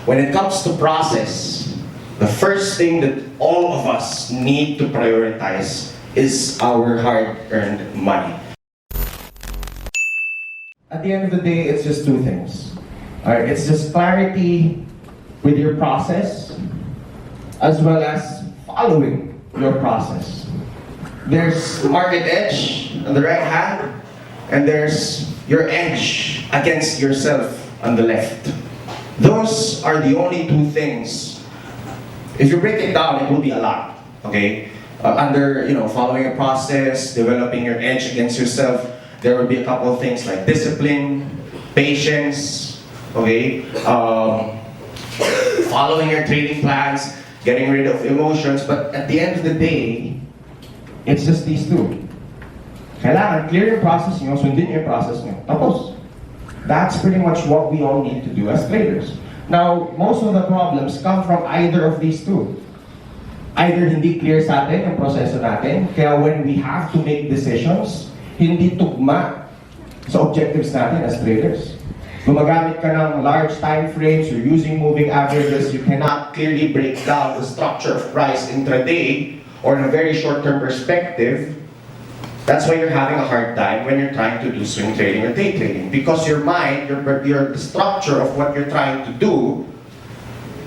When it comes to process, the first thing that all of us need to prioritize is our hard-earned money. At the end of the day, it's just two things. Alright, it's just clarity with your process, as well as following your process. There's market edge on the right hand, and there's your edge against yourself on the left. Those are the only two things. If you break it down, it will be a lot. Okay, under following a process, developing your edge against yourself, there will be a couple of things like discipline, patience. Okay, following your trading plans, getting rid of emotions. But at the end of the day, it's just these two. Kailangan clear yung process nyo, sundin yung process nyo. Tapos, that's pretty much what we all need to do as traders. Now, most of the problems come from either of these two. Either hindi clear sa atin yung proseso natin, kaya when we have to make decisions, hindi tugma sa objectives natin as traders. Gumagamit ka ng large time frames, you're using moving averages, you cannot clearly break down the structure of price intraday or in a very short-term perspective. That's why you're having a hard time when you're trying to do swing trading or day trading. Because your mind, the structure of what you're trying to do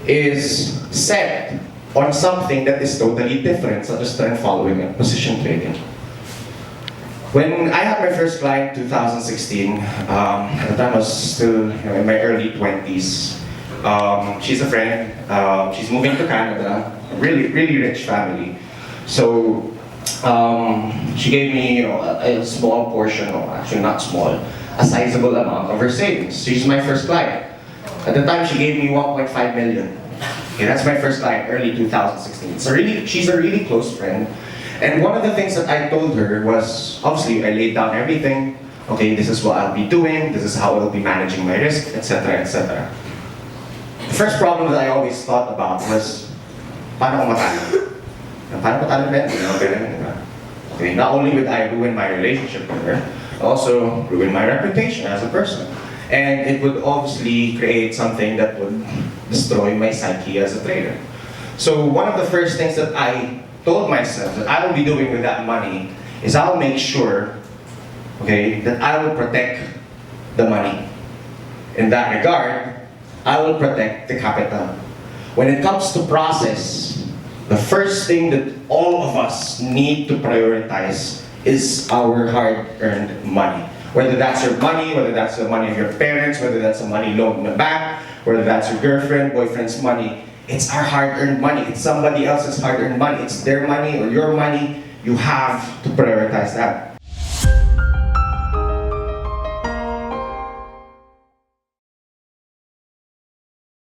is set on something that is totally different, such as trend following and position trading. When I had my first client in 2016, at the time I was still in my early 20s. She's a friend. She's moving to Canada. A really rich family. So she gave me a small portion, or actually not small, a sizable amount of her savings. She's my first client. At the time, she gave me 1.5 million. Okay, that's my first client, early 2016. So she's a really close friend. And one of the things that I told her was, obviously, I laid down everything. Okay, this is what I'll be doing. This is how I'll be managing my risk, etc., etc. The first problem that I always thought about was, paano ko matalo? Paano matalo ba yan? Okay, not only would I ruin my relationship with her, also ruin my reputation as a person. And it would obviously create something that would destroy my psyche as a trader. So one of the first things that I told myself that I will be doing with that money is I'll make sure, okay, that I will protect the money. In that regard, I will protect the capital. When it comes to process, the first thing that all of us need to prioritize is our hard-earned money. Whether that's your money, whether that's the money of your parents, whether that's the money loaned in the bank, whether that's your girlfriend, boyfriend's money, it's our hard-earned money. It's somebody else's hard-earned money. It's their money or your money. You have to prioritize that.